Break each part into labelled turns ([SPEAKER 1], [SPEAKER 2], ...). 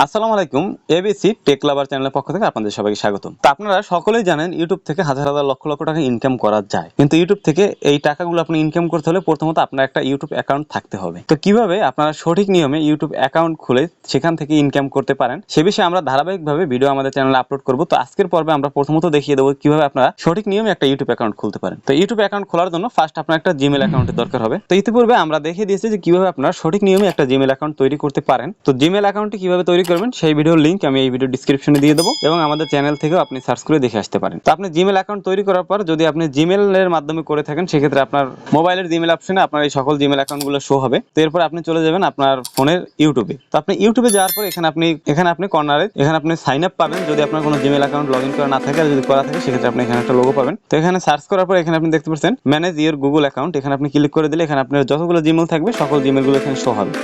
[SPEAKER 1] আসসালামু আলাইকুম। ABC take লাভার চ্যানেলের পক্ষ থেকে আপনাদের সবাইকে স্বাগতম। তো আপনারা সকলেই জানেন ইউটিউব থেকে হাজার হাজার লক্ষ লক্ষ টাকা ইনকাম করা যায়, কিন্তু ইউটিউব থেকে এই টাকাগুলো আপনি ইনকাম করতে হলে প্রথমত আপনার একটা ইউটিউব অ্যাকাউন্ট থাকতে হবে। তো কিভাবে আপনারা সঠিক নিয়মে ইউটিউব অ্যাকাউন্ট খুলে সেখান থেকে ইনকাম করতে পারেন সে বিষয়ে আমরা ধারাবাহিকভাবে ভিডিও আমাদের চ্যানেলে আপলোড করব। তো আজকের পর্বে আমরা প্রথমত দেখিয়ে দেবো কিভাবে আপনারা সঠিক নিয়মে একটা ইউটিউব অ্যাকাউন্ট খুলতে পারেন। তো ইউটিউব অ্যাকাউন্ট খোলার জন্য ফার্স্ট আপনার একটা জিমেল অ্যাকাউন্টের দরকার হবে। তো ইতিপূর্বে আমরা দেখিয়ে দিয়েছি যে কিভাবে আপনারা সঠিক নিয়মে একটা জিমেল অ্যাকাউন্ট তৈরি করতে পারেন। তো জিমেল অ্যাকাউন্টটি কিভাবে তৈরি করবেন সেই ভিডিওর লিংক আমি এই ভিডিও ডেসক্রিপশনে দিয়ে দেবো এবং আমাদের চ্যানেল থেকেও আপনি সার্চ করে দেখে আসতে পারেন। তো আপনি জিমেল অ্যাকাউন্ট তৈরি করার পর যদি আপনি জিমেলের মাধ্যমে করে থাকেন সেক্ষেত্রে আপনার মোবাইলের জিমেল অপশনে আপনার এই সকল জিমেল অ্যাকাউন্টগুলো শো হবে। তো এরপর আপনি চলে যাবেন আপনার ফোনের ইউটিউবে। তো আপনি ইউটিউবে যাওয়ার পর এখানে আপনি কর্নারে আপনি সাইন আপ পাবেন। যদি আপনার কোনো জিমেল অ্যাকাউন্ট লগ ইন করা না থাকে আর যদি করা থাকে সেক্ষেত্রে আপনি এখানে একটা লোগো পাবেন। তো এখানে সার্চ করার পর এখানে আপনি দেখতে পাচ্ছেন ম্যানেজ ইওর গুগল অ্যাকাউন্ট। এখানে আপনি ক্লিক করে দিলে এখানে আপনার যতগুলো জিমেল থাকবে সকল জিমেলগুলো এখানে শো হবে।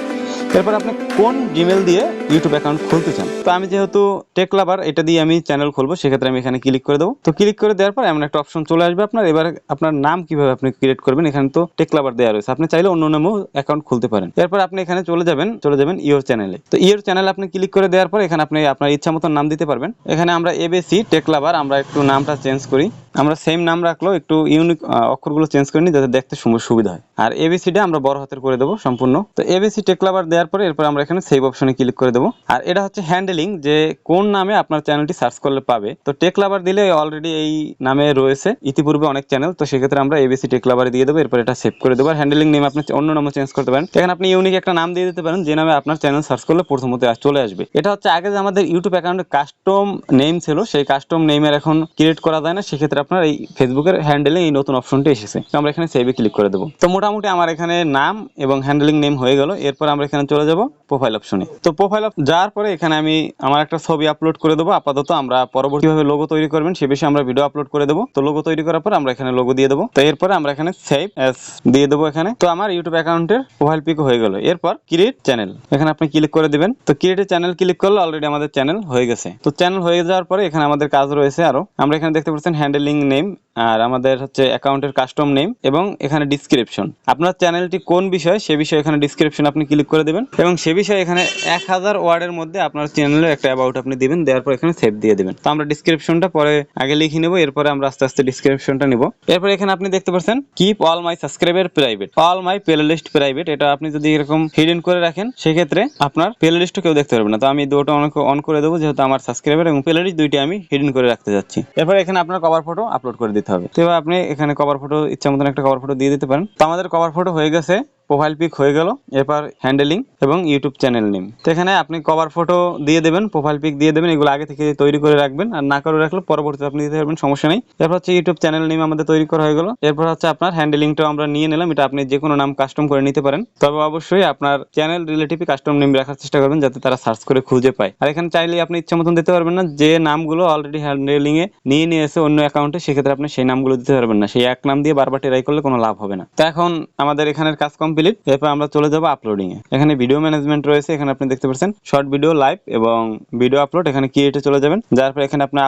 [SPEAKER 1] এরপর আপনি কোন জিমেল দিয়ে ইউটিউব অ্যাকাউন্ট খুলতে চান। তো আমি যেহেতু টেক লাভার এটা দিয়ে আমি চ্যানেল খুলবো, সেক্ষেত্রে আমি এখানে ক্লিক করে দেবো। তো ক্লিক করে দেওয়ার পর এমন একটা অপশন চলে আসবে আপনার। এবার আপনার নাম কিভাবে আপনি ক্রিয়েট করবেন, এখানে তো টেক লাভার দেওয়া রয়েছে, আপনি চাইলে অন্য নামেও অ্যাকাউন্ট খুলতে পারেন। এরপর আপনি এখানে চলে যাবেন ইওর চ্যানেলে। তো ইওর চ্যানেলে আপনি ক্লিক করে দেওয়ার পর এখানে আপনি আপনার ইচ্ছা মতো নাম দিতে পারবেন। এখানে আমরা এবিসি টেক লাভার আমরা একটু নামটা চেঞ্জ করি, আমরা সেম নাম রাখলেও একটু ইউনিক অক্ষরগুলো চেঞ্জ করে নিই যাতে দেখতে সুবিধা হয়। আর এবিসিটা আমরা বড় হাতের করে দেবো সম্পূর্ণ। তো এবিসি টেক লাভার দেওয়ার পরে এরপর আমরা এখানে সেভ অপশনে ক্লিক করে দেবো। আর এটা হচ্ছে হ্যান্ডেলিং, যে কোন নামে আপনার চ্যানেলটি সার্চ করলে পাবে। তো টেক লাভার দিলে অলরেডি এই নামে রয়েছে ইতিপূর্বে অনেক চ্যানেল, তো সেক্ষেত্রে আমরা এবিসি টেক লাভার দিয়ে দেবো। এরপর এটা সেভ করে দেবো। আর হ্যান্ডেলিং নেম আপনি অন্য নামও চেঞ্জ করতে পারেন। এখানে আপনি ইউনিক একটা নাম দিয়ে দিতে পারেন যে নামে আপনার চ্যানেল সার্চ করলে প্রথমত চলে আসবে। এটা হচ্ছে আগে যে আমাদের ইউটিউব অ্যাকাউন্টে কাস্টম নেম ছিল, সেই কাস্টম নেমের এখন ক্রিয়েট করা যায় না, সেক্ষেত্রে আপনার এই ফেসবুকের হ্যান্ডেলে এই নতুন অপশনটি এসেছে। তো আমরা এখানে সেভে ক্লিক করে দেবো। তো মোটামুটি আমার এখানে নাম এবং হ্যান্ডেলিং নেম হয়ে গেল। এরপর আমরা এখানে চলে যাব প্রোফাইল অপশনে। তো প্রোফাইল যাওয়ার পরে এখানে আমি আমার একটা ছবি আপলোড করে দেবো। আপাতত আমরা পরবর্তীভাবে লোগো তৈরি করবেন সে বিষয়ে আমরা ভিডিও আপলোড করে দেবো। তো লোগো তৈরি করার পর আমরা এখানে লোগো দিয়ে দেবো। তো এরপরে আমরা এখানে সেভ অ্যাজ দিয়ে দেবো এখানে। তো আমার ইউটিউব অ্যাকাউন্টের প্রোফাইল পিক হয়ে গেল। এরপর ক্রিয়েট চ্যানেল এখানে আপনি ক্লিক করে দিবেন। তো ক্রিয়েট চ্যানেল ক্লিক করলে অলরেডি আমাদের চ্যানেল হয়ে গেছে। তো চ্যানেল হয়ে যাওয়ার পরে এখানে আমাদের কাজ রয়েছে আরো। আমরা এখানে দেখতে পাচ্ছেন হ্যান্ডেলিং নেম আর আমাদের হচ্ছে অ্যাকাউন্টের কাস্টম নেম এবং এখানে ডিসক্রিপশন। আপনার চ্যানেলটি কোন বিষয় সে বিষয়ে এখানে ডিসক্রিপশন আপনি ক্লিক করে দেবেন এবং সে বিষয়ে এখানে 1000 ওয়ার্ডের মধ্যে আপনার চ্যানেলের একটা অ্যাবাউট আপনি দিবেন। দেওয়ার পর এখানে সেভ দিয়ে দিবেন। তো আমরা ডিসক্রিপশনটা পরে আগে লিখে নেব, এরপরে আমরা আস্তে আস্তে ডিসক্রিপশনটা নিব। এরপর এখানে আপনি দেখতে পাচ্ছেন keep all my subscriber private, all my playlist private. এটা আপনি যদি এরকম হিডেন করে রাখেন সেক্ষেত্রে আপনার প্লেলিস্টও কেউ দেখতে পারবে না। তো আমি দুটো অন করে দেবো যেহেতু আমার সাবস্ক্রাইবার এবং প্লেলিস্ট দুইটি আমি হিডেন করে রাখতে যাচ্ছি। এরপর এখানে আপনার কভার ফটো আপলোড করে দিতে হবে। তো এবার আপনি এখানে কভার ফটো ইচ্ছা মতন একটা কভার ফটো দিয়ে দিতে পারেন। তো আমাদের কভার ফটো হয়ে গেছে, প্রোফাইল পিক হয়ে গেল। এরপর হ্যান্ডেলিং এবং ইউটিউব চ্যানেল নেম। তো এখানে আপনি কভার ফটো দিয়ে দেবেন, প্রোফাইল পিক দিয়ে দেবেন, এগুলো আগে থেকে তৈরি করে রাখবেন আর না করে রাখলে পরবর্তীতে আপনি দিতে পারবেন, সমস্যা নেই। এরপর হচ্ছে ইউটিউব চ্যানেল নেম আমাদের তৈরি করা হয়ে গেল। এরপর হচ্ছে আপনার হ্যান্ডেলিংটাও আমরা নিয়ে নিলাম, এটা আপনি যে কোনো নাম কাস্টম করে নিতে পারেন। তবে অবশ্যই আপনার চ্যানেল রিলেটিভ কাস্টম নেম রাখার চেষ্টা করবেন যাতে তারা সার্চ করে খুঁজে পায়। আর এখানে চাইলে আপনি ইচ্ছা মতন দিতে পারবেন না, যে নামগুলো অলরেডি হ্যান্ডেলিং এ নিয়ে নিয়েছে অন্য অ্যাকাউন্টে সেক্ষেত্রে আপনি সেই নামগুলো দিতে পারবেন না। সেই এক নাম দিয়ে বারবার ট্রাই করলে কোনো লাভ হবে না। তো এখন আমাদের এখানের কাজ কমপ্লিট। এরপর আমরা চলে যাব আপলোডিং এ। এখানে ভিডিও ম্যানেজমেন্ট রয়েছে, এখানে আপনি দেখতে পাচ্ছেন শর্ট ভিডিও, লাইভ এবং ভিডিও আপলোড। এখানে ক্রিয়েটে চলে যাবেন, যার পর এখানে আপনি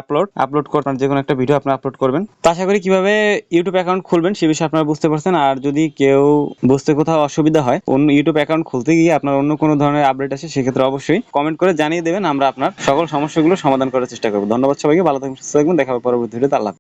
[SPEAKER 1] আপলোড করবেন, যে কোনো একটা ভিডিও আপনি আপলোড করবেন। তো আশা করি কিভাবে ইউটিউব অ্যাকাউন্ট খুলবেন সে বিষয়ে আপনারা বুঝতে পারছেন। আর যদি কেউ বুঝতে কোথাও অসুবিধা হয়, অন্য ইউটিউব অ্যাকাউন্ট খুলতে গিয়ে আপনার অন্য কোনো ধরনের আপডেট আসে, সেক্ষেত্রে অবশ্যই কমেন্ট করে জানিয়ে দেবেন, আমরা আপনার সকল সমস্যাগুলো সমাধান করার চেষ্টা করব। ধন্যবাদ সবাইকে, ভালো থাকবেন, সুস্থ থাকবেন, দেখা হবে পরবর্তী ভিডিওতে। আল্লাহ।